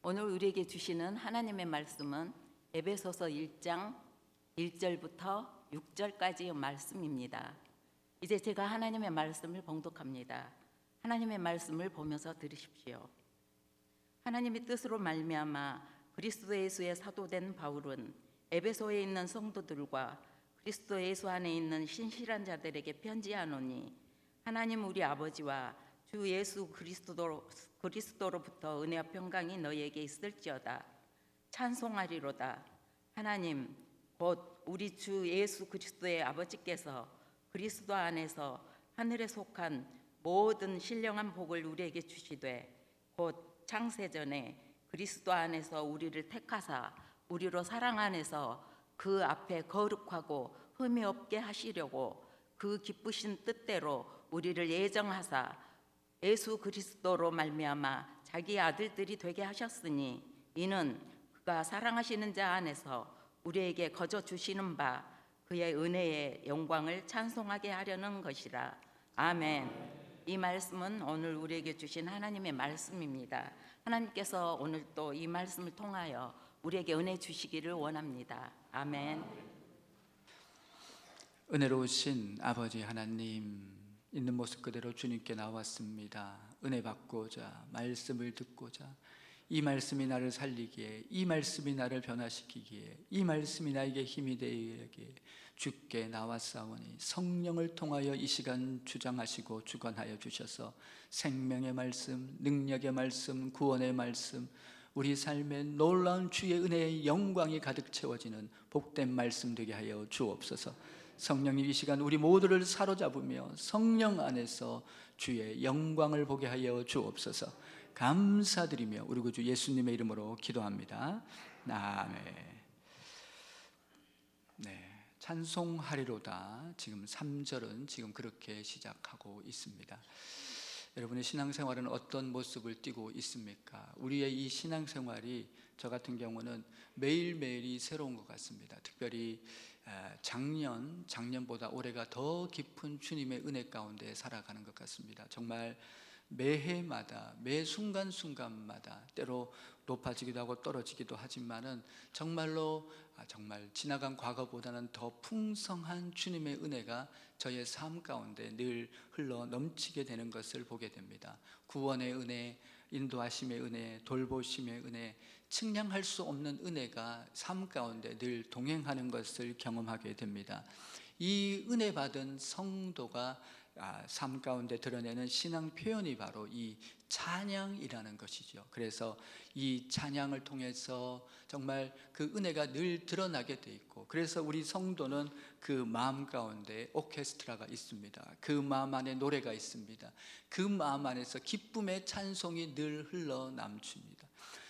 오늘 우리에게 주시는 하나님의 말씀은 에베소서 1장 1절부터 6절까지의 말씀입니다. 이제 제가 하나님의 말씀을 봉독합니다. 하나님의 말씀을 보면서 들으십시오. 하나님의 뜻으로 말미암아 그리스도 예수의 사도된 바울은 에베소에 있는 성도들과 그리스도 예수 안에 있는 신실한 자들에게 편지하노니, 하나님 우리 아버지와 주 예수 그리스도로부터 은혜와 평강이 너희에게 있을지어다. 찬송하리로다. 하나님 곧 우리 주 예수 그리스도의 아버지께서 그리스도 안에서 하늘에 속한 모든 신령한 복을 우리에게 주시되, 곧 창세전에 그리스도 안에서 우리를 택하사 우리로 사랑 안에서 그 앞에 거룩하고 흠이 없게 하시려고 그 기쁘신 뜻대로 우리를 예정하사 예수 그리스도로 말미암아 자기 아들들이 되게 하셨으니, 이는 그가 사랑하시는 자 안에서 우리에게 거저 주시는 바 그의 은혜의 영광을 찬송하게 하려는 것이라. 아멘. 이 말씀은 오늘 우리에게 주신 하나님의 말씀입니다. 하나님께서 오늘 또 이 말씀을 통하여 우리에게 은혜 주시기를 원합니다. 아멘. 은혜로우신 아버지 하나님, 있는 모습 그대로 주님께 나왔습니다. 은혜 받고자, 말씀을 듣고자, 이 말씀이 나를 살리기에, 이 말씀이 나를 변화시키기에, 이 말씀이 나에게 힘이 되기에 주께 나왔사오니, 성령을 통하여 이 시간 주장하시고 주관하여 주셔서 생명의 말씀, 능력의 말씀, 구원의 말씀, 우리 삶에 놀라운 주의 은혜의 영광이 가득 채워지는 복된 말씀 되게 하여 주옵소서. 성령님, 이 시간 우리 모두를 사로잡으며 성령 안에서 주의 영광을 보게 하여 주옵소서. 감사드리며 우리 구주 예수님의 이름으로 기도합니다. 아멘. 네, 찬송하리로다. 지금 3절은 지금 그렇게 시작하고 있습니다. 여러분의 신앙생활은 어떤 모습을 띠고 있습니까? 우리의 이 신앙생활이 저 같은 경우는 매일매일이 새로운 것 같습니다. 특별히 작년보다 올해가 더 깊은 주님의 은혜 가운데 살아가는 것 같습니다. 정말 매해마다, 매 순간순간마다 때로 높아지기도 하고 떨어지기도 하지만은 정말로 정말 지나간 과거보다는 더 풍성한 주님의 은혜가 저의 삶 가운데 늘 흘러 넘치게 되는 것을 보게 됩니다. 구원의 은혜, 인도하심의 은혜, 돌보심의 은혜, 측량할 수 없는 은혜가 삶 가운데 늘 동행하는 것을 경험하게 됩니다. 이 은혜 받은 성도가 삶 가운데 드러내는 신앙 표현이 바로 이 찬양이라는 것이죠. 그래서 이 찬양을 통해서 정말 그 은혜가 늘 드러나게 돼 있고, 그래서 우리 성도는 그 마음 가운데 오케스트라가 있습니다. 그 마음 안에 노래가 있습니다. 그 마음 안에서 기쁨의 찬송이 늘 흘러남춥니다.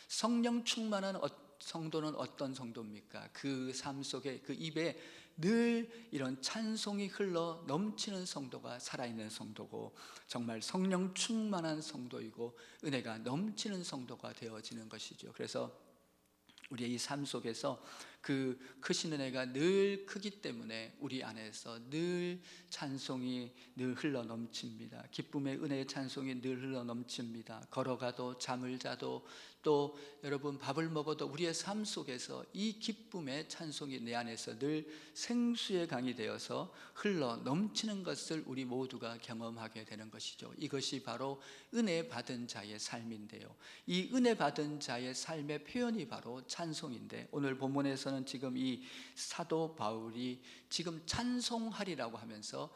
성령 충만한 성도는 어떤 성도입니까? 그 삶 속에 그 입에 늘 이런 찬송이 흘러 넘치는 성도가 살아있는 성도고, 정말 성령 충만한 성도이고 은혜가 넘치는 성도가 되어지는 것이죠. 그래서 우리의 이 삶 속에서 그 크신 은혜가 늘 크기 때문에 우리 안에서 늘 찬송이 늘 흘러 넘칩니다. 기쁨의 은혜의 찬송이 늘 흘러 넘칩니다. 걸어가도 잠을 자도 또 여러분 밥을 먹어도 우리의 삶 속에서 이 기쁨의 찬송이 내 안에서 늘 생수의 강이 되어서 흘러 넘치는 것을 우리 모두가 경험하게 되는 것이죠. 이것이 바로 은혜 받은 자의 삶인데요, 이 은혜 받은 자의 삶의 표현이 바로 찬송인데, 오늘 본문에서는 지금 이 사도 바울이 지금 찬송하리라고 하면서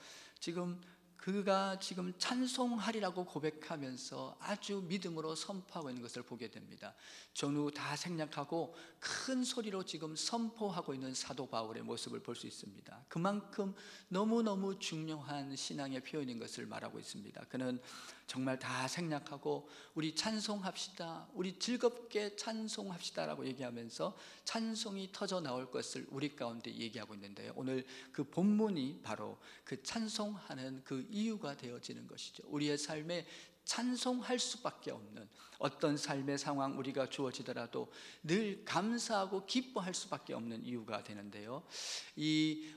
그가 지금 찬송하리라고 고백하면서 아주 믿음으로 선포하고 있는 것을 보게 됩니다. 전후 다 생략하고 큰 소리로 지금 선포하고 있는 사도 바울의 모습을 볼 수 있습니다. 그만큼 너무너무 중요한 신앙의 표현인 것을 말하고 있습니다. 그는 정말 다 생략하고 우리 찬송합시다, 우리 즐겁게 찬송합시다라고 얘기하면서 찬송이 터져 나올 것을 우리 가운데 얘기하고 있는데요, 오늘 그 본문이 바로 그 찬송하는 그 이유가 되어지는 것이죠. 우리의 삶에 찬송할 수밖에 없는 어떤 삶의 상황 우리가 주어지더라도 늘 감사하고 기뻐할 수밖에 없는 이유가 되는데요.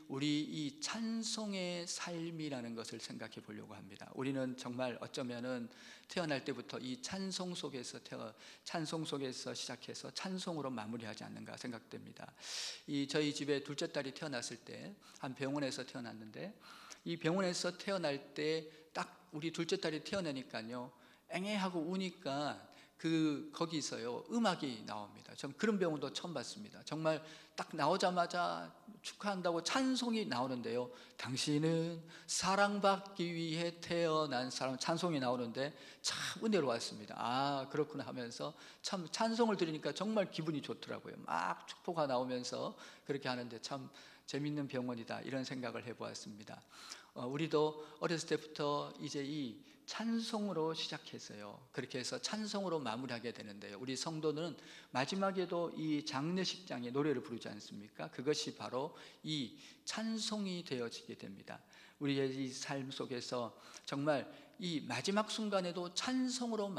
우리 이 찬송의 삶이라는 것을 생각해 보려고 합니다. 우리는 정말 어쩌면은 태어날 때부터 이 찬송 속에서 시작해서 찬송으로 마무리하지 않는가 생각됩니다. 저희 집에 둘째 딸이 태어났을 때 한 병원에서 태어났는데, 이 병원에서 태어날 때 딱 우리 둘째 딸이 태어나니까요, 앵애하고 우니까 거기서요 음악이 나옵니다. 전 그런 병원도 처음 봤습니다. 정말 딱 나오자마자 축하한다고 찬송이 나오는데요, 당신은 사랑받기 위해 태어난 사람, 찬송이 나오는데 참 은혜로웠습니다. 아, 그렇구나 하면서 참 찬송을 들으니까 정말 기분이 좋더라고요. 막 축포가 나오면서 그렇게 하는데 참 재밌는 병원이다, 이런 생각을 해보았습니다. 우리도 어렸을 때부터 이제 이 찬송으로 시작해서요, 그렇게 해서 찬송으로 마무리하게 되는데요, 우리 성도는 마지막에도 이 장례식장에 노래를 부르지 않습니까? 그것이 바로 이 찬송이 되어지게 됩니다. 우리의 이 삶 속에서 정말 이 마지막 순간에도 찬송으로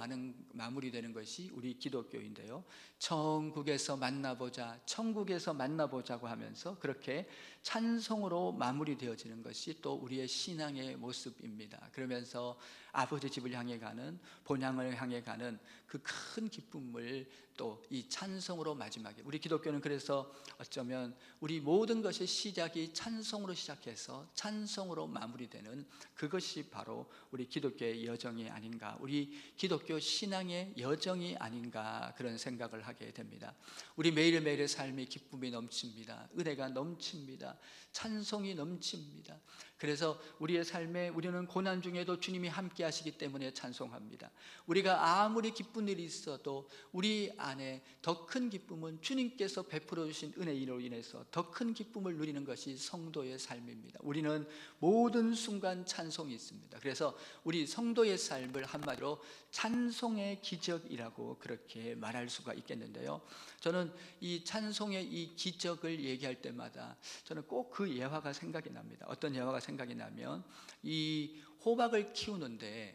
마무리되는 것이 우리 기독교인데요, 천국에서 만나보자, 천국에서 만나보자고 하면서 그렇게 찬송으로 마무리되어지는 것이 또 우리의 신앙의 모습입니다. 그러면서 아버지 집을 향해 가는, 본향을 향해 가는 그 큰 기쁨을 또 이 찬송으로 마지막에, 우리 기독교는 그래서 어쩌면 우리 모든 것의 시작이 찬송으로 시작해서 찬송으로 마무리되는 그것이 바로 우리 기독교의 여정이 아닌가, 우리 기독교 신앙의 여정이 아닌가, 그런 생각을 하게 됩니다. 우리 매일매일의 삶이 기쁨이 넘칩니다. 은혜가 넘칩니다. 찬송이 넘칩니다. 그래서 우리의 삶에 우리는 고난 중에도 주님이 함께 하시기 때문에 찬송합니다. 우리가 아무리 기쁜 일이 있어도 우리 안에 더 큰 기쁨은 주님께서 베풀어 주신 은혜로 인해서 더 큰 기쁨을 누리는 것이 성도의 삶입니다. 우리는 모든 순간 찬송이 있습니다. 그래서 우리 성도의 삶을 한마디로 찬송의 기적이라고 그렇게 말할 수가 있겠는데요, 저는 이 찬송의 이 기적을 얘기할 때마다 저는 꼭 그 예화가 생각이 납니다. 어떤 예화가 생각이 나면, 이 호박을 키우는데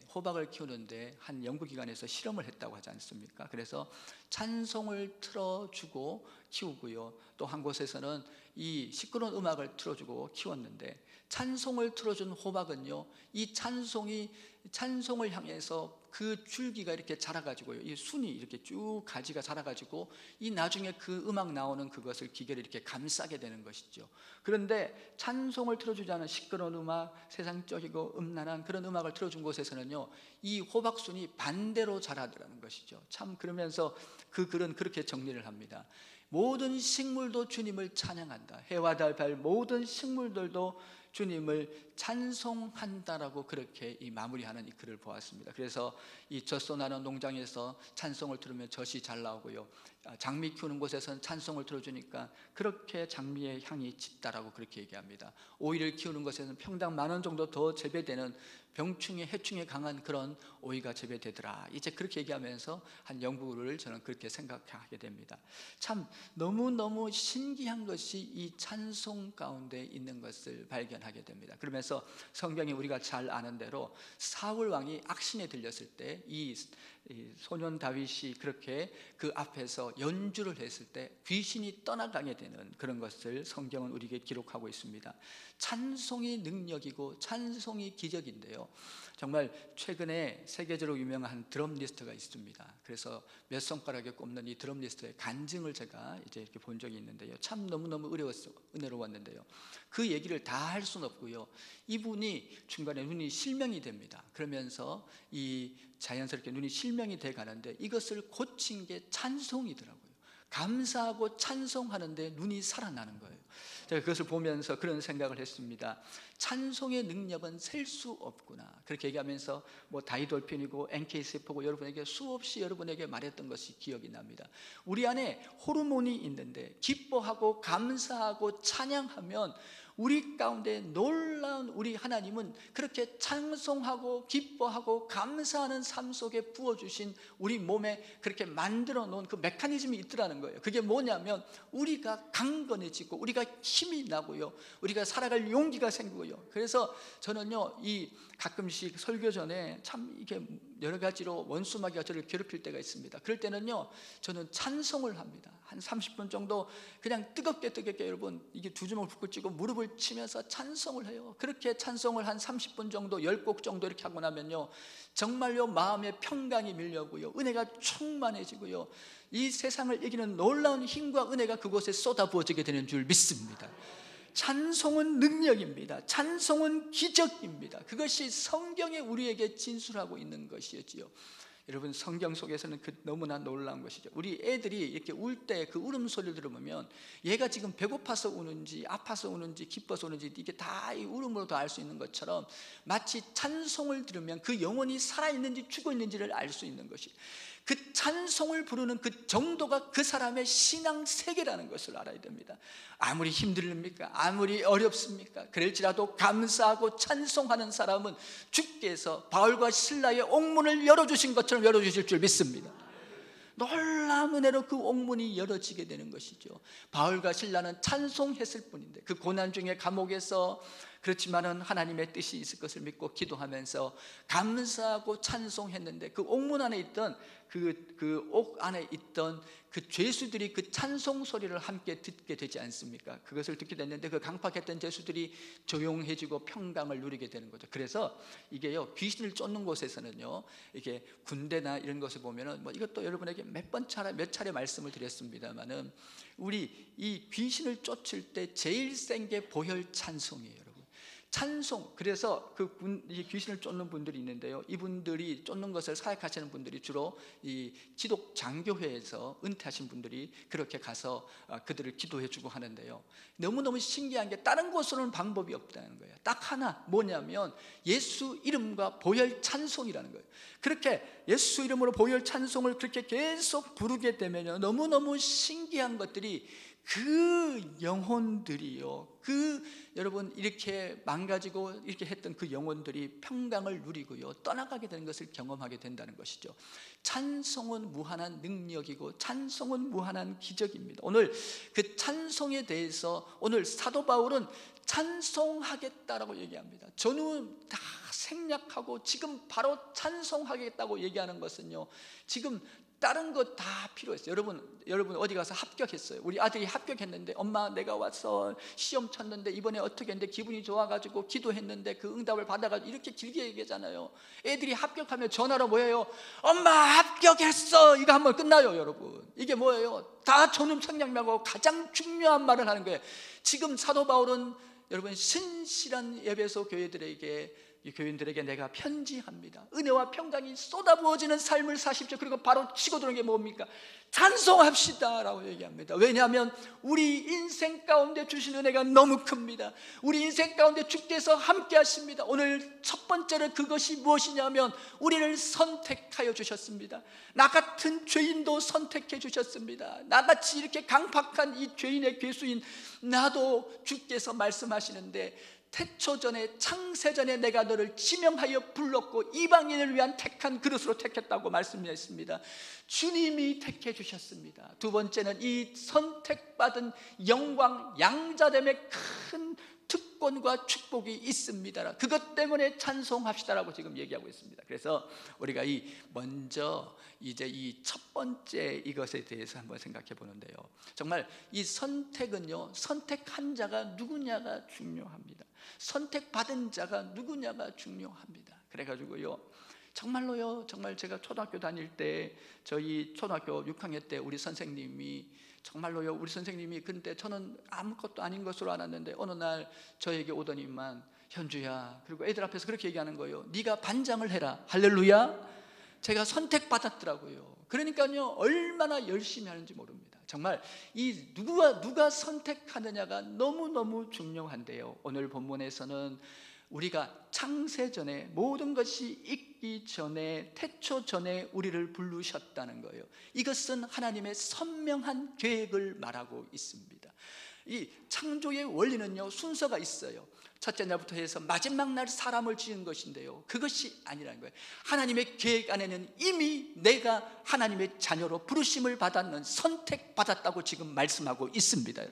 한 연구기관에서 실험을 했다고 하지 않습니까? 그래서 찬송을 틀어주고 키우고요, 또 한 곳에서는 이 시끄러운 음악을 틀어주고 키웠는데, 찬송을 틀어준 호박은요, 이 찬송을 향해서 그 줄기가 이렇게 자라가지고요, 이 순이 이렇게 쭉 가지가 자라가지고 이 나중에 그 음악 나오는 그것을 기계를 이렇게 감싸게 되는 것이죠. 그런데 찬송을 틀어주지 않은 시끄러운 음악, 세상적이고 음란한 그런 음악을 틀어준 곳에서는요, 이 호박순이 반대로 자라더라는 것이죠. 참, 그러면서 그 글은 그렇게 정리를 합니다. 모든 식물도 주님을 찬양한다. 해와 달, 별 모든 식물들도 주님을 찬송한다라고 그렇게 이 마무리하는 이 글을 보았습니다. 그래서 이 젖소나는 농장에서 찬송을 들으면 젖이 잘 나오고요, 장미 키우는 곳에서는 찬송을 들어주니까 그렇게 장미의 향이 짙다라고 그렇게 얘기합니다. 오이를 키우는 곳에서는 평당 10,000원 정도 더 재배되는 병충해, 해충에 강한 그런 오이가 재배되더라. 이제 그렇게 얘기하면서 한 연구를 저는 그렇게 생각하게 됩니다. 참 너무너무 신기한 것이 이 찬송 가운데 있는 것을 발견하게 됩니다. 그러면서 성경이 우리가 잘 아는 대로 사울 왕이 악신에 들렸을 때 이 소년 다윗이 그렇게 그 앞에서 연주를 했을 때 귀신이 떠나가게 되는 그런 것을 성경은 우리에게 기록하고 있습니다. 찬송이 능력이고 찬송이 기적인데요, 정말 최근에 세계적으로 유명한 드럼 리스트가 있습니다. 그래서 몇 손가락에 꼽는 이 드럼 리스트의 간증을 제가 이제 이렇게 본 적이 있는데요, 참 너무너무 은혜로웠는데요, 그 얘기를 다 할 수는 없고요, 이분이 중간에 눈이 실명이 됩니다. 그러면서 이 자연스럽게 눈이 실명이 돼 가는데 이것을 고친 게 찬송이더라고요. 감사하고 찬송하는데 눈이 살아나는 거예요. 제가 그것을 보면서 그런 생각을 했습니다. 찬송의 능력은 셀 수 없구나. 그렇게 얘기하면서 다이돌핀이고 NK-세포고 여러분에게 수없이 여러분에게 말했던 것이 기억이 납니다. 우리 안에 호르몬이 있는데 기뻐하고 감사하고 찬양하면 우리 가운데 놀라운 우리 하나님은 그렇게 찬송하고 기뻐하고 감사하는 삶 속에 부어주신 우리 몸에 그렇게 만들어 놓은 그 메커니즘이 있더라는 거예요. 그게 뭐냐면 우리가 강건해지고 우리가 힘이 나고요, 우리가 살아갈 용기가 생기고요. 그래서 저는요, 이 가끔씩 설교 전에 참 이게 여러 가지로 원수마귀가 저를 괴롭힐 때가 있습니다. 그럴 때는요, 저는 찬송을 합니다. 한 30분 정도 그냥 뜨겁게 여러분, 이게 두 주먹을 붙고 쥐고 무릎을 치면서 찬송을 해요. 그렇게 찬송을 한 30분 정도, 10곡 정도 이렇게 하고 나면요, 정말요 마음에 평강이 밀려오고요, 은혜가 충만해지고요, 이 세상을 이기는 놀라운 힘과 은혜가 그곳에 쏟아부어지게 되는 줄 믿습니다. 찬송은 능력입니다. 찬송은 기적입니다. 그것이 성경에 우리에게 진술하고 있는 것이었지요. 여러분, 성경 속에서는 너무나 놀라운 것이죠. 우리 애들이 이렇게 울 때 그 울음소리를 들어보면 얘가 지금 배고파서 우는지 아파서 우는지 기뻐서 우는지 이게 다 이 울음으로도 알 수 있는 것처럼, 마치 찬송을 들으면 그 영혼이 살아있는지 죽어있는지를 알 수 있는 것이, 그 찬송을 부르는 그 정도가 그 사람의 신앙 세계라는 것을 알아야 됩니다. 아무리 힘듭니까? 아무리 어렵습니까? 그럴지라도 감사하고 찬송하는 사람은 주께서 바울과 실라의 옥문을 열어주신 것처럼 열어주실 줄 믿습니다. 놀라운 은혜로 그 옥문이 열어지게 되는 것이죠. 바울과 실라는 찬송했을 뿐인데, 그 고난 중에 감옥에서, 그렇지만은 하나님의 뜻이 있을 것을 믿고 기도하면서 감사하고 찬송했는데, 그 옥문 안에 있던 그 옥 안에 있던 그 죄수들이 그 찬송 소리를 함께 듣게 되지 않습니까? 그것을 듣게 됐는데 그 강팍했던 죄수들이 조용해지고 평강을 누리게 되는 거죠. 그래서 이게요, 귀신을 쫓는 곳에서는요, 이게 군대나 이런 것을 보면은, 뭐 이것도 여러분에게 몇 차례 말씀을 드렸습니다만은, 우리 이 귀신을 쫓을 때 제일 센 게 보혈 찬송이에요. 찬송. 그래서 이 귀신을 쫓는 분들이 있는데요, 이분들이 쫓는 것을 사역하시는 분들이 주로 이 기독 장교회에서 은퇴하신 분들이 그렇게 가서 그들을 기도해주고 하는데요, 너무너무 신기한 게 다른 곳으로는 방법이 없다는 거예요. 딱 하나, 뭐냐면 예수 이름과 보혈 찬송이라는 거예요. 그렇게 예수 이름으로 보혈 찬송을 그렇게 계속 부르게 되면요, 너무너무 신기한 것들이, 그 영혼들이요, 여러분 이렇게 망가지고 이렇게 했던 그 영혼들이 평강을 누리고요, 떠나가게 되는 것을 경험하게 된다는 것이죠. 찬송은 무한한 능력이고 찬송은 무한한 기적입니다. 오늘 그 찬송에 대해서 오늘 사도 바울은 찬송하겠다라고 얘기합니다. 저는 다 생략하고 지금 바로 찬송하겠다고 얘기하는 것은요, 지금 다른 거 다 필요했어요. 여러분 어디 가서 합격했어요. 우리 아들이 합격했는데, 엄마 내가 와서 시험 쳤는데 이번에 어떻게 했는데 기분이 좋아가지고 기도했는데 그 응답을 받아가지고, 이렇게 길게 얘기하잖아요. 애들이 합격하면 전화로 뭐예요? 엄마 합격했어, 이거 한번 끝나요. 여러분, 이게 뭐예요? 다 전음 성령하고 가장 중요한 말을 하는 거예요. 지금 사도 바울은 여러분 신실한 에베소 교회들에게, 이 교인들에게 내가 편지합니다. 은혜와 평강이 쏟아부어지는 삶을 사십시오. 그리고 바로 치고 들어오는 게 뭡니까? 찬송합시다 라고 얘기합니다. 왜냐하면 우리 인생 가운데 주신 은혜가 너무 큽니다. 우리 인생 가운데 주께서 함께 하십니다. 오늘 첫 번째로 그것이 무엇이냐면, 우리를 선택하여 주셨습니다. 나 같은 죄인도 선택해 주셨습니다. 나같이 이렇게 강팍한 이 죄인의 괴수인 나도 주께서 말씀하시는데, 태초전에, 창세전에 내가 너를 지명하여 불렀고 이방인을 위한 택한 그릇으로 택했다고 말씀했습니다. 주님이 택해 주셨습니다. 두 번째는 이 선택받은 영광, 양자됨의 큰 특권과 축복이 있습니다. 그것 때문에 찬송합시다라고 지금 얘기하고 있습니다. 그래서 우리가 먼저 이제 이 첫 번째 이것에 대해서 한번 생각해 보는데요, 정말 이 선택은요, 선택한 자가 누구냐가 중요합니다. 선택받은 자가 누구냐가 중요합니다. 그래가지고요, 정말로요, 정말 제가 초등학교 다닐 때, 저희 초등학교 6학년 때 우리 선생님이, 정말로요, 우리 선생님이, 근데 저는 아무것도 아닌 것으로 알았는데 어느 날 저에게 오더니만, 현주야, 그리고 애들 앞에서 그렇게 얘기하는 거예요. 네가 반장을 해라. 할렐루야. 제가 선택받았더라고요. 그러니까요, 얼마나 열심히 하는지 모릅니다. 정말 이 누가 선택하느냐가 너무너무 중요한데요, 오늘 본문에서는 우리가 창세전에, 모든 것이 있기 전에, 태초 전에 우리를 부르셨다는 거예요. 이것은 하나님의 선명한 계획을 말하고 있습니다. 이 창조의 원리는요, 순서가 있어요. 첫째 날부터 해서 마지막 날 사람을 지은 것인데요, 그것이 아니라는 거예요. 하나님의 계획 안에는 이미 내가 하나님의 자녀로 부르심을 받았는, 선택받았다고 지금 말씀하고 있습니다.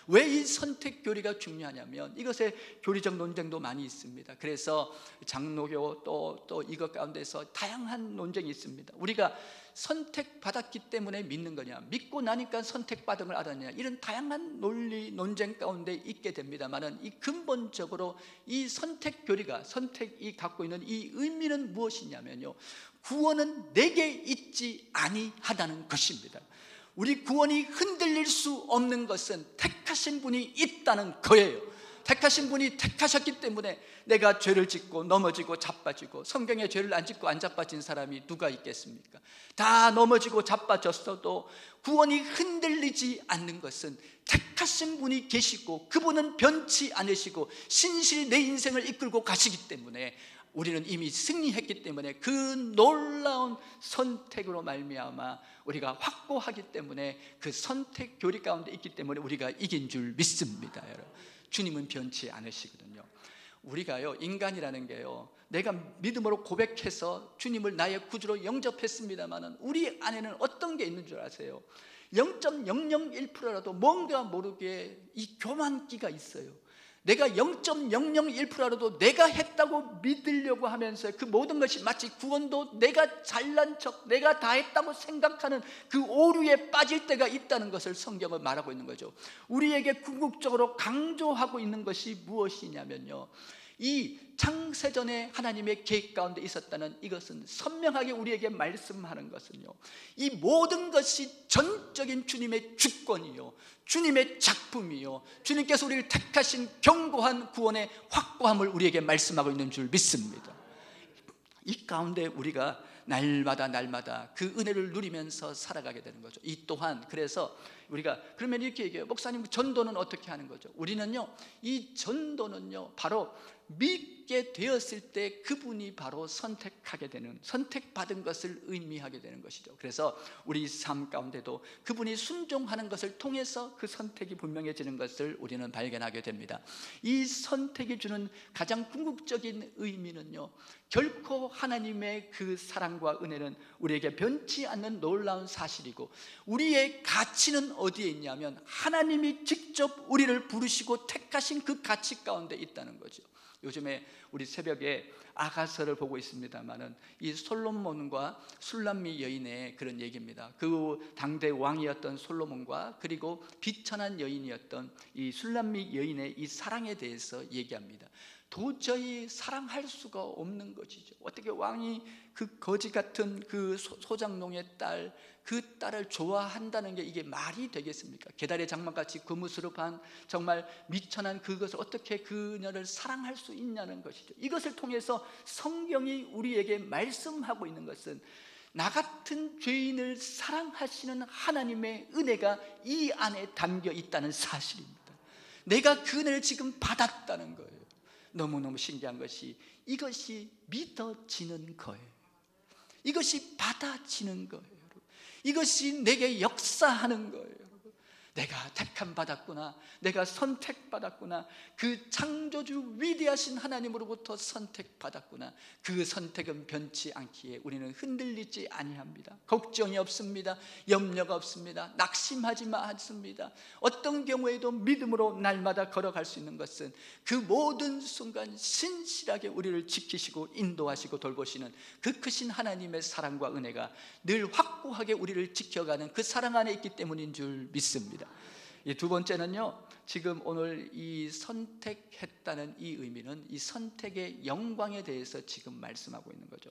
왜 이 선택 교리가 중요하냐면, 이것에 교리적 논쟁도 많이 있습니다. 그래서 장로교 또 이것 가운데서 다양한 논쟁이 있습니다. 우리가 선택받았기 때문에 믿는 거냐, 믿고 나니까 선택받은 걸 알았냐, 이런 다양한 논리 논쟁 가운데 있게 됩니다만은, 이 근본적으로 이 선택 교리가, 선택이 갖고 있는 이 의미는 무엇이냐면요, 구원은 내게 있지 아니하다는 것입니다. 우리 구원이 흔들릴 수 없는 것은 택하신 분이 있다는 거예요. 택하신 분이 택하셨기 때문에 내가 죄를 짓고 넘어지고 자빠지고, 성경에 죄를 안 짓고 안 자빠진 사람이 누가 있겠습니까? 다 넘어지고 자빠졌어도 구원이 흔들리지 않는 것은 택하신 분이 계시고, 그분은 변치 않으시고 신실히 내 인생을 이끌고 가시기 때문에, 우리는 이미 승리했기 때문에, 그 놀라운 선택으로 말미암아 우리가 확고하기 때문에, 그 선택 교리 가운데 있기 때문에 우리가 이긴 줄 믿습니다. 여러분, 주님은 변치 않으시거든요. 우리가요, 인간이라는 게요, 내가 믿음으로 고백해서 주님을 나의 구주로 영접했습니다마는, 우리 안에는 어떤 게 있는 줄 아세요? 0.001%라도 뭔가 모르게 이 교만기가 있어요. 내가 0.001%라도 내가 했다고 믿으려고 하면서, 그 모든 것이 마치 구원도 내가 잘난 척, 내가 다 했다고 생각하는 그 오류에 빠질 때가 있다는 것을 성경은 말하고 있는 거죠. 우리에게 궁극적으로 강조하고 있는 것이 무엇이냐면요, 이 창세전에 하나님의 계획 가운데 있었다는 이것은 선명하게 우리에게 말씀하는 것은요, 이 모든 것이 전적인 주님의 주권이요, 주님의 작품이요, 주님께서 우리를 택하신 견고한 구원의 확고함을 우리에게 말씀하고 있는 줄 믿습니다. 이 가운데 우리가 날마다 그 은혜를 누리면서 살아가게 되는 거죠. 이 또한, 그래서 우리가 그러면 이렇게 얘기해요. 목사님, 전도는 어떻게 하는 거죠? 우리는요, 이 전도는요, 바로 믿게 되었을 때 그분이 바로 선택하게 되는, 선택받은 것을 의미하게 되는 것이죠. 그래서 우리 삶 가운데도 그분이 순종하는 것을 통해서 그 선택이 분명해지는 것을 우리는 발견하게 됩니다. 이 선택이 주는 가장 궁극적인 의미는요, 결코 하나님의 그 사랑과 은혜는 우리에게 변치 않는 놀라운 사실이고, 우리의 가치는 어디에 있냐면, 하나님이 직접 우리를 부르시고 택하신 그 가치 가운데 있다는 거죠. 요즘에 우리 새벽에 아가서를 보고 있습니다만은, 이 솔로몬과 술람미 여인의 그런 얘기입니다. 그 당대 왕이었던 솔로몬과, 그리고 비천한 여인이었던 이 술람미 여인의 이 사랑에 대해서 얘기합니다. 도저히 사랑할 수가 없는 것이죠. 어떻게 왕이 그 거지 같은 그 소장농의 딸, 그 딸을 좋아한다는 게 이게 말이 되겠습니까? 계달의 장막같이 거무스름한 정말 미천한 그것을 어떻게 그녀를 사랑할 수 있냐는 것이죠. 이것을 통해서 성경이 우리에게 말씀하고 있는 것은, 나 같은 죄인을 사랑하시는 하나님의 은혜가 이 안에 담겨 있다는 사실입니다. 내가 그 은혜를 지금 받았다는 거예요. 너무너무 신기한 것이, 이것이 믿어지는 거예요. 이것이 받아지는 거예요. 이것이 내게 역사하는 거예요. 내가 택함 받았구나, 내가 선택받았구나, 그 창조주 위대하신 하나님으로부터 선택받았구나. 그 선택은 변치 않기에 우리는 흔들리지 아니합니다. 걱정이 없습니다. 염려가 없습니다. 낙심하지 않습니다. 어떤 경우에도 믿음으로 날마다 걸어갈 수 있는 것은, 그 모든 순간 신실하게 우리를 지키시고 인도하시고 돌보시는 그 크신 하나님의 사랑과 은혜가 늘 확고하게 우리를 지켜가는 그 사랑 안에 있기 때문인 줄 믿습니다. 이 두 번째는요, 지금 오늘 이 선택했다는 이 의미는, 이 선택의 영광에 대해서 지금 말씀하고 있는 거죠.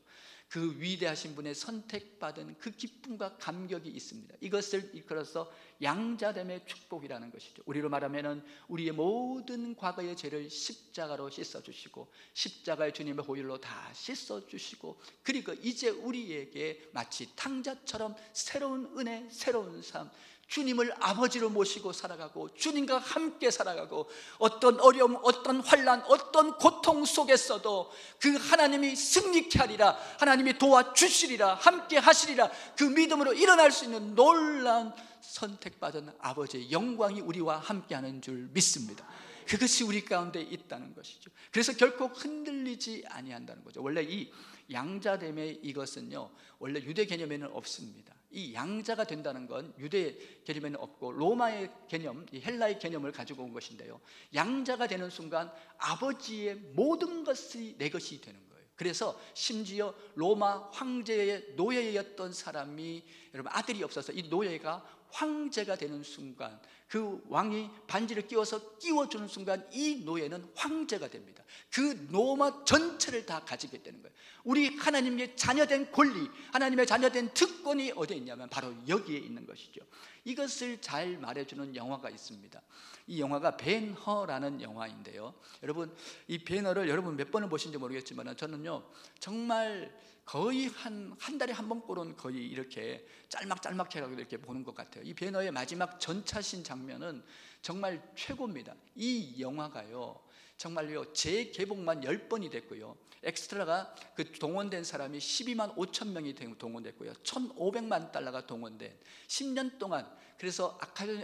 그 위대하신 분의 선택받은 그 기쁨과 감격이 있습니다. 이것을 이끌어서 양자됨의 축복이라는 것이죠. 우리로 말하면은 우리의 모든 과거의 죄를 십자가로 씻어주시고, 십자가의 주님의 보혈로 다 씻어주시고, 그리고 이제 우리에게 마치 탕자처럼 새로운 은혜, 새로운 삶, 주님을 아버지로 모시고 살아가고, 주님과 함께 살아가고, 어떤 어려움, 어떤 환난, 어떤 고통 속에서도 그 하나님이 승리케 하리라, 하나님이 도와주시리라, 함께 하시리라, 그 믿음으로 일어날 수 있는 놀라운 선택받은 아버지의 영광이 우리와 함께하는 줄 믿습니다. 그것이 우리 가운데 있다는 것이죠. 그래서 결코 흔들리지 아니한다는 거죠. 원래 이 양자됨의 이것은요, 원래 유대 개념에는 없습니다. 이 양자가 된다는 건 유대 개념에는 없고 로마의 개념, 이 헬라의 개념을 가지고 온 것인데요, 양자가 되는 순간 아버지의 모든 것이 내 것이 되는 거예요. 그래서 심지어 로마 황제의 노예였던 사람이, 여러분, 아들이 없어서 이 노예가 황제가 되는 순간, 그 왕이 반지를 끼워주는 순간 이 노예는 황제가 됩니다. 그 로마 전체를 다 가지게 되는 거예요. 우리 하나님의 자녀된 권리, 하나님의 자녀된 특권이 어디에 있냐면 바로 여기에 있는 것이죠. 이것을 잘 말해주는 영화가 있습니다. 이 영화가 벤허라는 영화인데요, 여러분, 이 벤허를 여러분 몇 번을 보신지 모르겠지만 저는요 정말 거의 한 달에 한 번꼴은 거의 이렇게 짤막짤막 해가지고 이렇게 보는 것 같아요. 이 벤허의 마지막 전차신 장면은 정말 최고입니다. 이 영화가요 정말요 재개봉만 10번이 됐고요, 엑스트라가 그 동원된 사람이 12만 5천 명이 동원됐고요, 1,500만 달러가 동원된 10년 동안, 그래서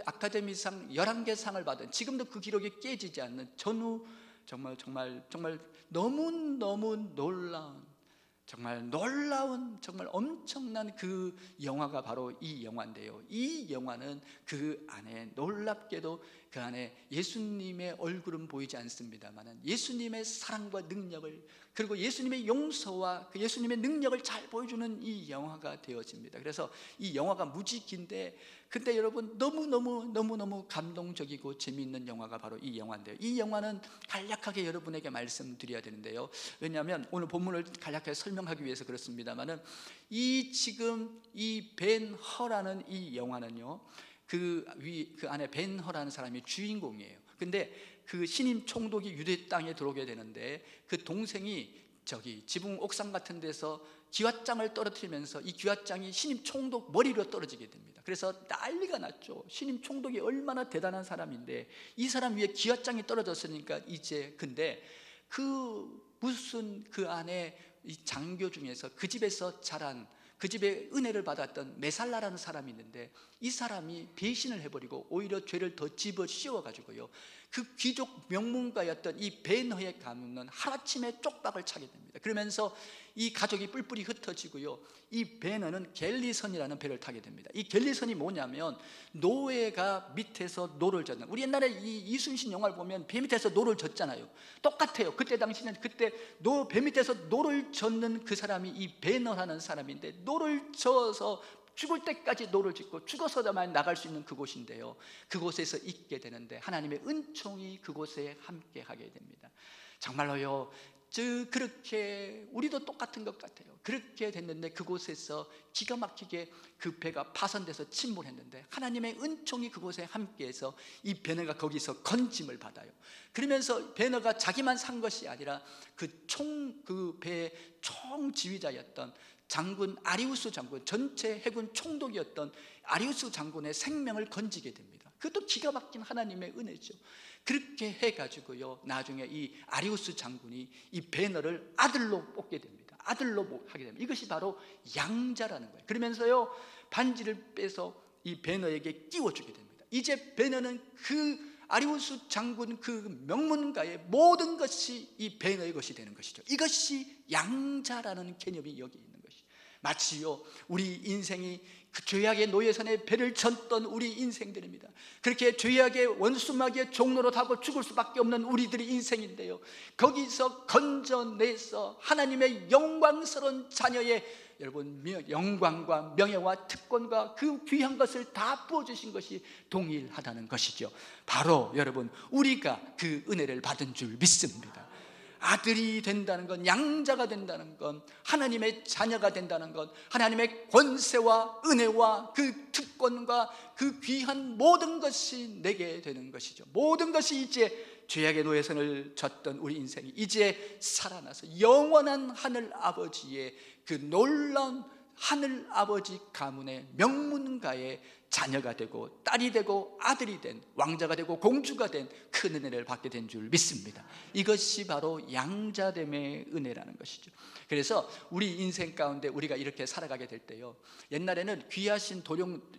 아카데미상 11개 상을 받은, 지금도 그 기록이 깨지지 않는 전후 정말 너무너무 놀라운 정말 엄청난 그 영화가 바로 이 영화인데요, 이 영화는 그 안에 놀랍게도 그 안에 예수님의 얼굴은 보이지 않습니다만 예수님의 사랑과 능력을, 그리고 예수님의 용서와 그 예수님의 능력을 잘 보여주는 이 영화가 되어집니다. 그래서 이 영화가 무지 긴데, 근데 여러분 너무너무 감동적이고 재미있는 영화가 바로 이 영화인데요, 이 영화는 간략하게 여러분에게 말씀드려야 되는데요, 왜냐하면 오늘 본문을 간략하게 설명하기 위해서 그렇습니다만은, 지금 이 벤허라는 이 영화는요, 그 안에 벤허라는 사람이 주인공이에요. 근데 그 신임 총독이 유대 땅에 들어오게 되는데, 그 동생이 저기 지붕 옥상 같은 데서 기왓장을 떨어뜨리면서 이 기왓장이 신임 총독 머리로 떨어지게 됩니다. 그래서 난리가 났죠. 신임 총독이 얼마나 대단한 사람인데 이 사람 위에 기왓장이 떨어졌으니까 이제, 근데 무슨 그 안에 이 장교 중에서 그 집에서 자란, 그 집에 은혜를 받았던 메살라라는 사람이 있는데, 이 사람이 배신을 해버리고 오히려 죄를 더 집어씌워가지고요, 그 귀족 명문가였던 이 벤허의 가문은 하루아침에 쪽박을 차게 됩니다. 그러면서 이 가족이 뿔뿔이 흩어지고요, 이 벤허는 갤리선이라는 배를 타게 됩니다. 이 갤리선이 뭐냐면 노예가 밑에서 노를 젓는, 우리 옛날에 이 이순신 영화를 보면 배 밑에서 노를 젓잖아요. 똑같아요. 그때 당시는 배 밑에서 노를 젓는 그 사람이 이 벤허라는 사람인데, 노를 저어서 죽을 때까지 노를 짓고 죽어서야만 나갈 수 있는 그곳인데요, 그곳에서 있게 되는데 하나님의 은총이 그곳에 함께 하게 됩니다. 정말로요, 그렇게 우리도 똑같은 것 같아요. 그렇게 됐는데 그곳에서 기가 막히게 그 배가 파손돼서 침몰했는데 하나님의 은총이 그곳에 함께해서 이 베너가 거기서 건짐을 받아요. 그러면서 베너가 자기만 산 것이 아니라 그 배의 총지휘자였던 장군 아리우스 장군, 전체 해군 총독이었던 아리우스 장군의 생명을 건지게 됩니다. 그것도 기가 막힌 하나님의 은혜죠. 그렇게 해가지고요, 나중에 이 아리우스 장군이 이 베너를 아들로 뽑게 됩니다. 아들로 하게 됩니다. 이것이 바로 양자라는 거예요. 그러면서요, 반지를 빼서 이 베너에게 끼워주게 됩니다. 이제 베너는 그 아리우스 장군 그 명문가의 모든 것이 이 베너의 것이 되는 것이죠. 이것이 양자라는 개념이 여기 있는 것이죠. 마치요, 우리 인생이 그 죄악의 노예선에 배를 졌던 우리 인생들입니다. 그렇게 죄악의 원수마귀의 종로로 타고 죽을 수밖에 없는 우리들의 인생인데요, 거기서 건져내서 하나님의 영광스러운 자녀의 여러분 영광과 명예와 특권과 그 귀한 것을 다 부어주신 것이 동일하다는 것이죠. 바로 여러분, 우리가 그 은혜를 받은 줄 믿습니다. 아들이 된다는 건, 양자가 된다는 건, 하나님의 자녀가 된다는 건, 하나님의 권세와 은혜와 그 특권과 그 귀한 모든 것이 내게 되는 것이죠. 모든 것이 이제 죄악의 노예선을 졌던 우리 인생이 이제 살아나서 영원한 하늘 아버지의 그 놀라운 하늘 아버지 가문의 명문가의 자녀가 되고 딸이 되고 아들이 된, 왕자가 되고 공주가 된 큰 은혜를 받게 된 줄 믿습니다. 이것이 바로 양자됨의 은혜라는 것이죠. 그래서 우리 인생 가운데 우리가 이렇게 살아가게 될 때요, 옛날에는 귀하신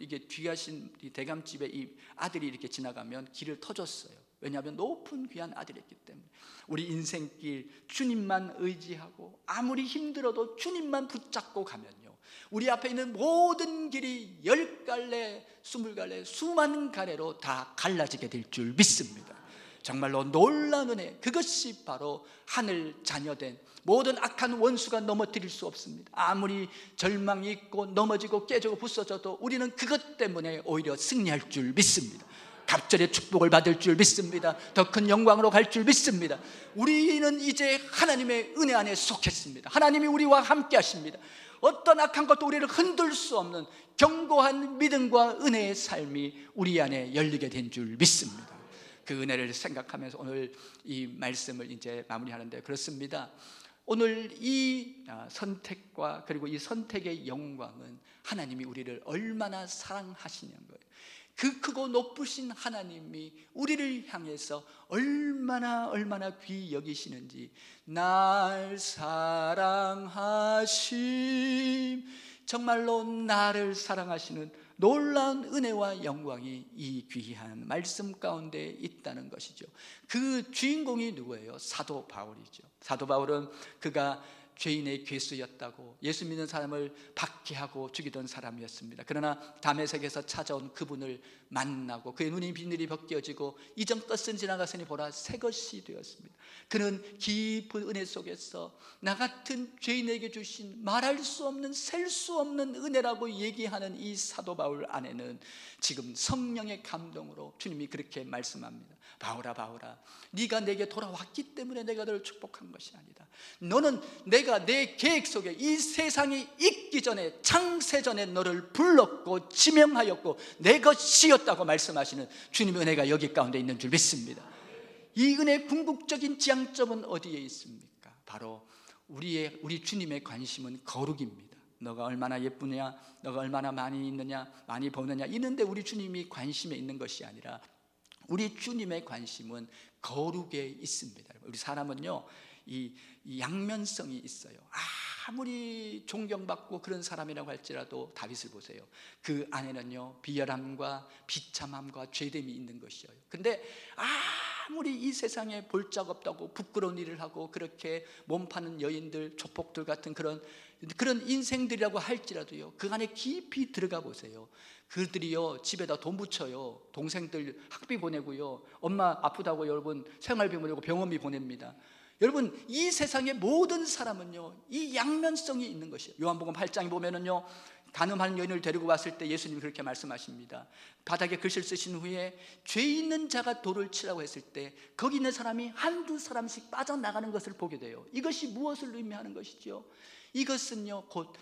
이게 귀하신 이 대감집에 이 아들이 이렇게 지나가면 길을 터줬어요. 왜냐하면 높은 귀한 아들이었기 때문에. 우리 인생길 주님만 의지하고 아무리 힘들어도 주님만 붙잡고 가면요, 우리 앞에 있는 모든 길이 10갈래 20갈래 수많은 갈래로 다 갈라지게 될 줄 믿습니다. 정말로 놀라운 은혜, 그것이 바로 하늘 자녀된 모든 악한 원수가 넘어뜨릴 수 없습니다. 아무리 절망이 있고 넘어지고 깨지고 부서져도 우리는 그것 때문에 오히려 승리할 줄 믿습니다. 갑절의 축복을 받을 줄 믿습니다. 더 큰 영광으로 갈 줄 믿습니다. 우리는 이제 하나님의 은혜 안에 속했습니다. 하나님이 우리와 함께 하십니다. 어떤 악한 것도 우리를 흔들 수 없는 견고한 믿음과 은혜의 삶이 우리 안에 열리게 된 줄 믿습니다. 그 은혜를 생각하면서 오늘 이 말씀을 이제 마무리하는데, 그렇습니다. 오늘 이 선택과 그리고 이 선택의 영광은 하나님이 우리를 얼마나 사랑하시는 거예요. 그 크고 높으신 하나님이 우리를 향해서 얼마나 귀히 여기시는지, 날 사랑하심, 정말로 나를 사랑하시는 놀라운 은혜와 영광이 이 귀한 말씀 가운데 있다는 것이죠. 그 주인공이 누구예요? 사도 바울이죠. 사도 바울은 그가 죄인의 괴수였다고 예수 믿는 사람을 박해하고 죽이던 사람이었습니다. 그러나 다메섹에서 찾아온 그분을 만나고 그의 눈이 비늘이 벗겨지고 이전 것은 지나갔으니 보라 새 것이 되었습니다. 그는 깊은 은혜 속에서 나 같은 죄인에게 주신 말할 수 없는 셀 수 없는 은혜라고 얘기하는 이 사도 바울 안에는 지금 성령의 감동으로 주님이 그렇게 말씀합니다. 바울아 바울아, 네가 내게 돌아왔기 때문에 내가 너를 축복한 것이 아니다. 너는 내가 내 계획 속에 이 세상이 있기 전에 창세전에 너를 불렀고 지명하였고 내 것이었다고 말씀하시는 주님의 은혜가 여기 가운데 있는 줄 믿습니다. 이 은혜의 궁극적인 지향점은 어디에 있습니까? 바로 우리 주님의 관심은 거룩입니다. 너가 얼마나 예쁘냐, 너가 얼마나 많이 있느냐, 많이 버느냐, 이런데 우리 주님이 관심에 있는 것이 아니라 우리 주님의 관심은 거룩에 있습니다. 우리 사람은요, 이 양면성이 있어요. 아무리 존경받고 그런 사람이라고 할지라도 다윗을 보세요. 그 안에는요, 비열함과 비참함과 죄됨이 있는 것이에요. 근데 아무리 이 세상에 볼짝 없다고 부끄러운 일을 하고 그렇게 몸 파는 여인들, 조폭들 같은 그런 인생들이라고 할지라도요, 그 안에 깊이 들어가 보세요. 그들이요, 집에다 돈 붙여요. 동생들 학비 보내고요, 엄마 아프다고 여러분 생활비 보내고 병원비 보냅니다. 여러분, 이 세상의 모든 사람은요, 이 양면성이 있는 것이에요. 요한복음 8장에 보면은요, 간음하는 여인을 데리고 왔을 때 예수님이 그렇게 말씀하십니다. 바닥에 글씨를 쓰신 후에 죄 있는 자가 돌을 치라고 했을 때 거기 있는 사람이 한두 사람씩 빠져나가는 것을 보게 돼요. 이것이 무엇을 의미하는 것이죠? 이것은요, 곧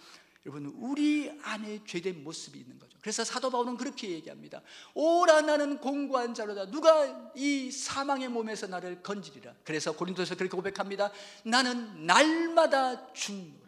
여러분 우리 안에 죄된 모습이 있는 거죠. 그래서 사도 바울은 그렇게 얘기합니다. 오라 나는 공고한 자로다. 누가 이 사망의 몸에서 나를 건지리라. 그래서 고린도서 그렇게 고백합니다. 나는 날마다 죽노라.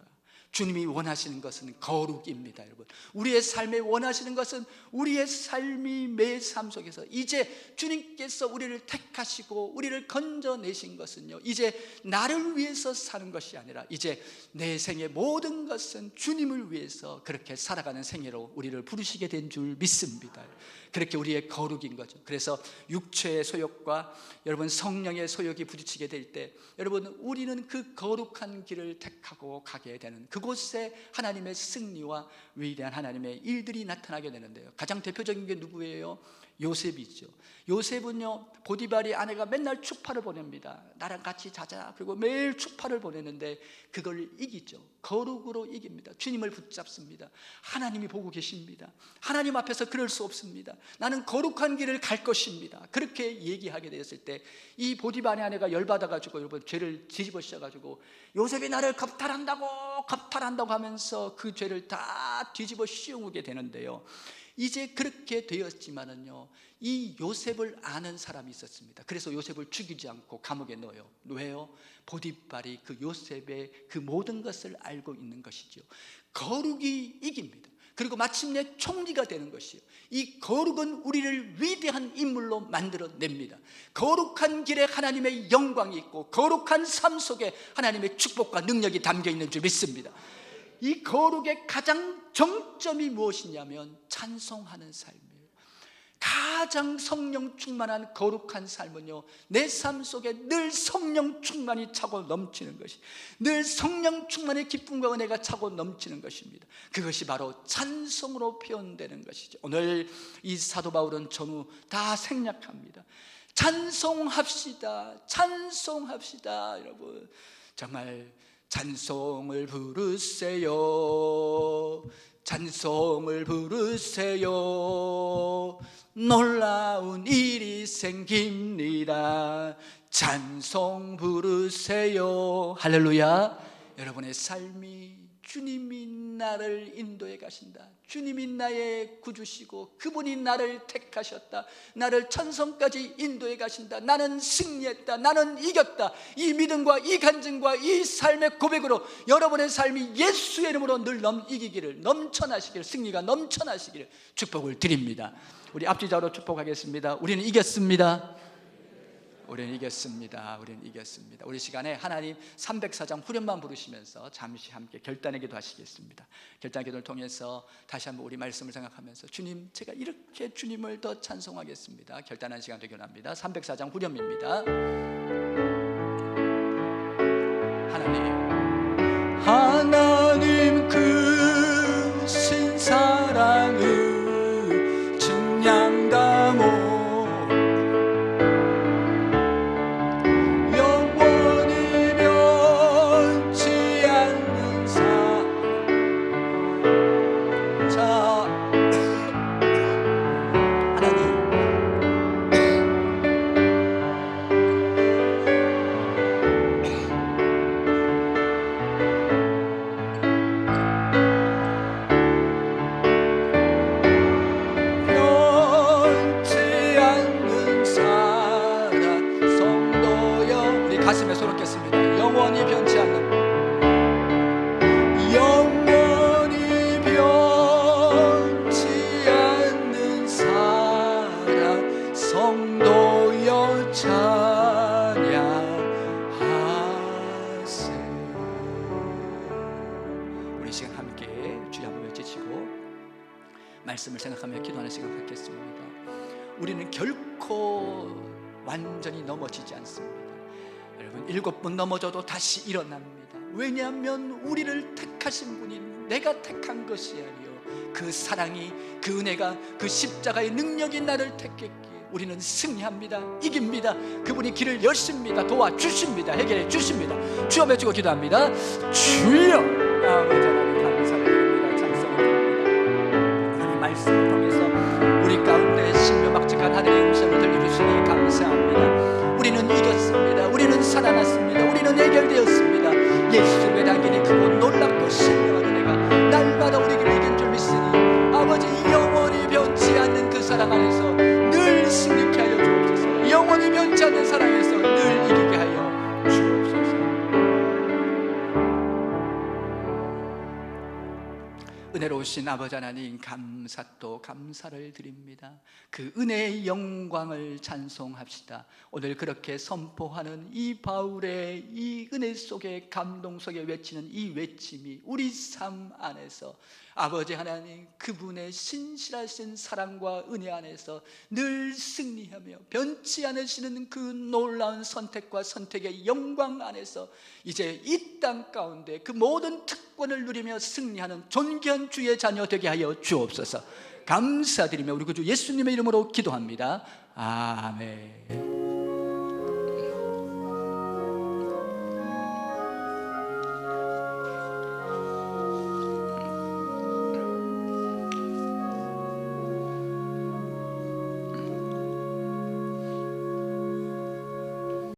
주님이 원하시는 것은 거룩입니다. 여러분, 우리의 삶에 원하시는 것은 우리의 삶이 매 삶 속에서 이제 주님께서 우리를 택하시고 우리를 건져내신 것은요, 이제 나를 위해서 사는 것이 아니라 이제 내 생의 모든 것은 주님을 위해서 그렇게 살아가는 생애로 우리를 부르시게 된 줄 믿습니다. 그렇게 우리의 거룩인 거죠. 그래서 육체의 소욕과 여러분 성령의 소욕이 부딪히게 될 때 여러분, 우리는 그 거룩한 길을 택하고 가게 되는 그곳에 하나님의 승리와 위대한 하나님의 일들이 나타나게 되는데요, 가장 대표적인 게 누구예요? 요셉이죠. 요셉은요, 보디발이 아내가 맨날 축파를 보냅니다. 나랑 같이 자자. 그리고 매일 축파를 보내는데 그걸 이기죠. 거룩으로 이깁니다. 주님을 붙잡습니다. 하나님이 보고 계십니다. 하나님 앞에서 그럴 수 없습니다. 나는 거룩한 길을 갈 것입니다. 그렇게 얘기하게 되었을 때 이 보디발의 아내가 열받아가지고 여러분 죄를 뒤집어 씌워가지고 요셉이 나를 겁탈한다고 하면서 그 죄를 다 뒤집어 씌우게 되는데요, 이제 그렇게 되었지만은요, 이 요셉을 아는 사람이 있었습니다. 그래서 요셉을 죽이지 않고 감옥에 넣어요. 왜요? 보디발이 그 요셉의 그 모든 것을 알고 있는 것이죠. 거룩이 이깁니다. 그리고 마침내 총리가 되는 것이요, 이 거룩은 우리를 위대한 인물로 만들어냅니다. 거룩한 길에 하나님의 영광이 있고 거룩한 삶 속에 하나님의 축복과 능력이 담겨있는 줄 믿습니다. 이 거룩의 가장 정점이 무엇이냐면 찬송하는 삶이에요. 가장 성령 충만한 거룩한 삶은요, 내 삶 속에 늘 성령 충만이 차고 넘치는 것이, 늘 성령 충만의 기쁨과 은혜가 차고 넘치는 것입니다. 그것이 바로 찬송으로 표현되는 것이죠. 오늘 이 사도 바울은 전후 다 생략합니다. 찬송합시다, 찬송합시다. 여러분, 정말 찬송을 부르세요, 찬송을 부르세요. 놀라운 일이 생깁니다. 찬송 부르세요. 할렐루야. 여러분의 삶이 주님이 나를 인도해 가신다, 주님이 나의 구주시고 그분이 나를 택하셨다, 나를 천성까지 인도해 가신다, 나는 승리했다, 나는 이겼다, 이 믿음과 이 간증과 이 삶의 고백으로 여러분의 삶이 예수의 이름으로 늘 이기기를, 넘쳐나시기를, 승리가 넘쳐나시기를 축복을 드립니다. 우리 앞뒤자로 축복하겠습니다. 우리는 이겼습니다. 우리는 이겼습니다. 우리는 이겼습니다. 우리 시간에 하나님 304장 후렴만 부르시면서 잠시 함께 결단의 기도 하시겠습니다. 결단의 기도를 통해서 다시 한번 우리 말씀을 생각하면서 주님, 제가 이렇게 주님을 더 찬송하겠습니다. 결단하는 시간 되길 원합니다. 304장 후렴입니다. 하나님 그 신사랑을 증량다모 영원히 변치 않는 자 하나님, 가슴에 소롭겠습니다. 영원히 변치 않는, 영원히 변치 않는 사랑 성도여 찬양하세. 우리 시간 함께 주여 한번 외치시고 말씀을 생각하며 기도하는 시간 갖겠습니다. 우리는 결코 완전히 넘어지지 않습니다. 여러분, 7번 넘어져도 다시 일어납니다. 왜냐하면 우리를 택하신 분이 내가 택한 것이 아니요 그 사랑이, 그 은혜가, 그 십자가의 능력이 나를 택했기에 우리는 승리합니다. 이깁니다. 그분이 길을 여십니다. 도와주십니다. 해결해 주십니다. 주여 외치고 기도합니다. 주여, 아버지 하나님 감사를 드립니다. 찬송을 드립니다. 하나님 말씀을 통해서 우리 가운데 신묘막측한 하늘의 음성을 들려주시니 감사합니다. 우리는 이겼습니다. 우리는 살아났습니다. 우리는 해결되었습니다. 예수의 당신이 크고 놀랍고 신령한 은혜가 날마다 우리 길을 이긴 줄 믿으니 아버지, 영원히 변치 않는 그 사랑 안에서 늘 승리케 하여 주옵소서. 영원히 변치 않는 사랑에서 늘 이기게 하여 주옵소서. 은혜로우신 아버지 하나님, 감사 또 감사를 드립니다. 그 은혜의 영광을 찬송합시다. 오늘 그렇게 선포하는 이 바울의 이 은혜 속에, 감동 속에 외치는 이 외침이 우리 삶 안에서 아버지 하나님, 그분의 신실하신 사랑과 은혜 안에서 늘 승리하며 변치 않으시는 그 놀라운 선택과 선택의 영광 안에서 이제 이 땅 가운데 그 모든 특권을 누리며 승리하는 존귀한 주의 자녀 되게 하여 주옵소서. 감사드리며 우리 구주 예수님의 이름으로 기도합니다. 아멘.